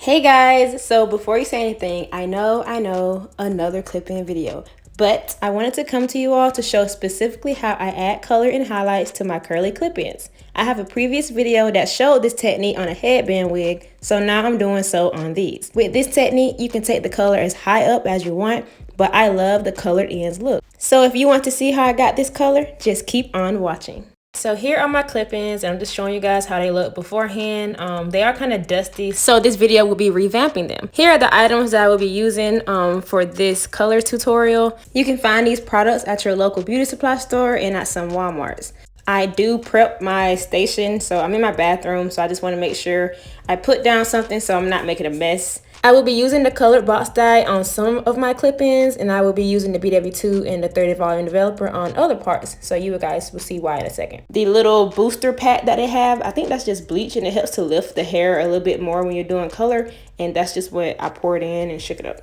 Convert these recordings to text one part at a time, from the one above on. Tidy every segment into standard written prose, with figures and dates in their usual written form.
Hey guys, so before you say anything, I know, another clip-in video, but I wanted to come to you all to show specifically how I add color and highlights to my curly clip-ins. I have a previous video that showed this technique on a headband wig, so now I'm doing so on these. With this technique, you can take the color as high up as you want, but I love the colored ends look. So if you want to see how I got this color, just keep on watching. So here are my clip-ins, and I'm just showing you guys how they look beforehand. They are kind of dusty, so this video will be revamping them. Here are the items that I will be using for this color tutorial. You can find these products at your local beauty supply store and at some Walmarts. I do prep my station, so I'm in my bathroom, so I just want to make sure I put down something so I'm not making a mess. I will be using the colored box dye on some of my clip-ins, and I will be using the BW2 and the 30 volume developer on other parts, so you guys will see why in a second. The little booster pack that they have, I think that's just bleach, and it helps to lift the hair a little bit more when you're doing color, and that's just what I poured in and shook it up.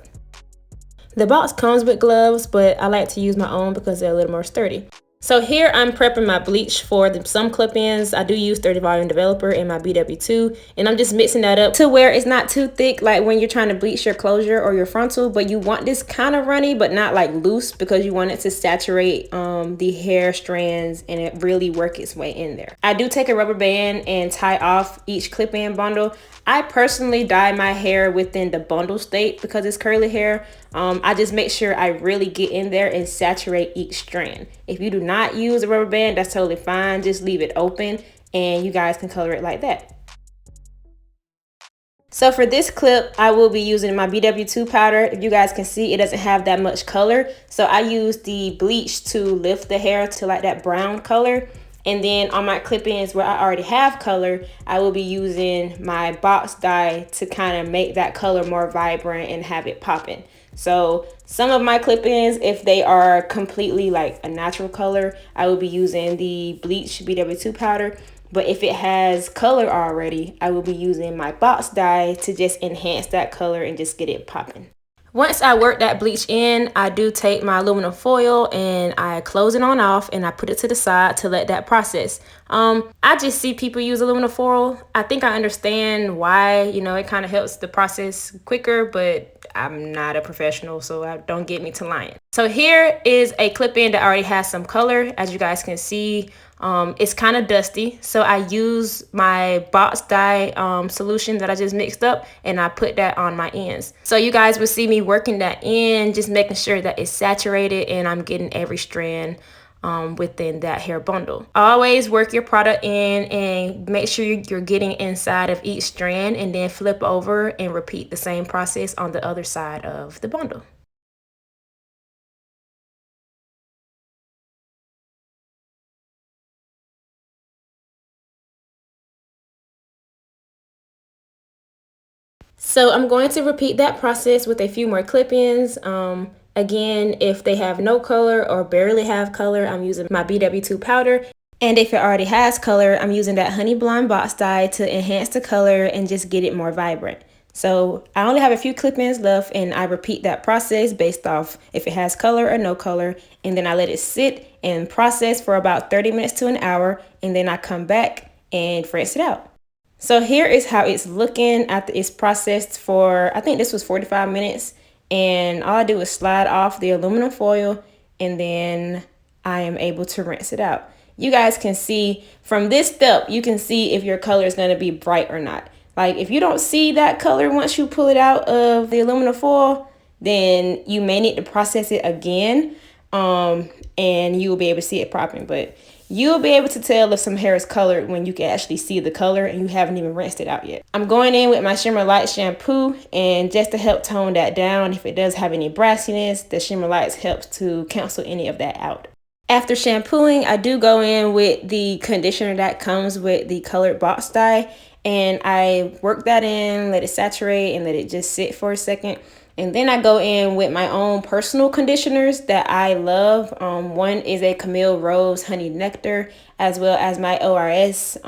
The box comes with gloves, but I like to use my own because they're a little more sturdy. So here I'm prepping my bleach for some clip-ins. I do use 30 volume developer in my BW2, and I'm just mixing that up to where it's not too thick like when you're trying to bleach your closure or your frontal, but you want this kind of runny but not like loose because you want it to saturate the hair strands and it really work its way in there. I do take a rubber band and tie off each clip-in bundle. I personally dye my hair within the bundle state because it's curly hair. I just make sure I really get in there and saturate each strand. If you do not use a rubber band, that's totally fine. Just leave it open and you guys can color it like that. So for this clip, I will be using my BW2 powder. If you guys can see, it doesn't have that much color. So I use the bleach to lift the hair to like that brown color. And then on my clip-ins where I already have color, I will be using my box dye to kind of make that color more vibrant and have it popping. So some of my clip-ins, if they are completely like a natural color, I will be using the bleach BW2 powder. But if it has color already, I will be using my box dye to just enhance that color and just get it popping. Once I work that bleach in, I do take my aluminum foil and I close it on off and I put it to the side to let that process. I just see people use aluminum foil. I think I understand why, it kind of helps the process quicker, but I'm not a professional, so don't get me to lying. So here is a clip-in that already has some color, as you guys can see. It's kind of dusty, so I use my box dye solution that I just mixed up and I put that on my ends. So you guys will see me working that in, just making sure that it's saturated and I'm getting every strand within that hair bundle. Always work your product in and make sure you're getting inside of each strand, and then flip over and repeat the same process on the other side of the bundle. So I'm going to repeat that process with a few more clip-ins. Again, if they have no color or barely have color, I'm using my BW2 powder. And if it already has color, I'm using that honey blonde box dye to enhance the color and just get it more vibrant. So I only have a few clip-ins left, and I repeat that process based off if it has color or no color. And then I let it sit and process for about 30 minutes to an hour. And then I come back and rinse it out. So here is how it's looking after it's processed for, I think this was 45 minutes. And all I do is slide off the aluminum foil, and then I am able to rinse it out. You guys can see from this step, you can see if your color is going to be bright or not. Like if you don't see that color once you pull it out of the aluminum foil, then you may need to process it again, and you will be able to see it popping. But you'll be able to tell if some hair is colored when you can actually see the color and you haven't even rinsed it out yet. I'm going in with my Shimmer Light shampoo, and just to help tone that down, if it does have any brassiness, the Shimmer Lights helps to cancel any of that out. After shampooing, I do go in with the conditioner that comes with the colored box dye, and I work that in, let it saturate, and let it just sit for a second. And then I go in with my own personal conditioners that I love. One is a Camille Rose Honey Nectar, as well as my ORS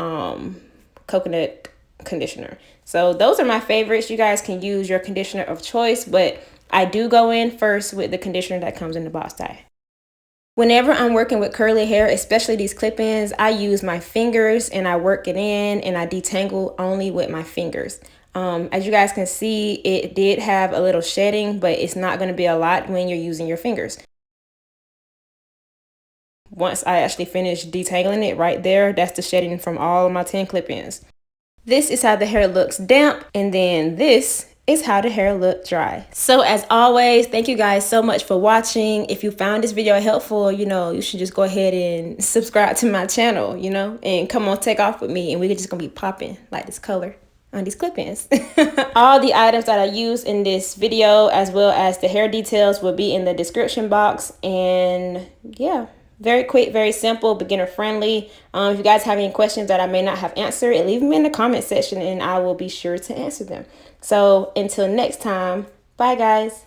coconut conditioner. So those are my favorites. You guys can use your conditioner of choice, but I do go in first with the conditioner that comes in the box dye. Whenever I'm working with curly hair, especially these clip-ins, I use my fingers and I work it in and I detangle only with my fingers. As you guys can see, it did have a little shedding, but it's not going to be a lot when you're using your fingers. Once I actually finish detangling it right there, that's the shedding from all of my 10 clip-ins. This is how the hair looks damp, and then this is how the hair looked dry. So as always, thank you guys so much for watching. If you found this video helpful, you should just go ahead and subscribe to my channel, and come on, take off with me, and we're just gonna be popping like this color on these clip-ins. All the items that I use in this video, as well as the hair details, will be in the description box. And yeah, very quick, very simple, beginner friendly. If you guys have any questions that I may not have answered, leave them in the comment section and I will be sure to answer them. So until next time, bye guys.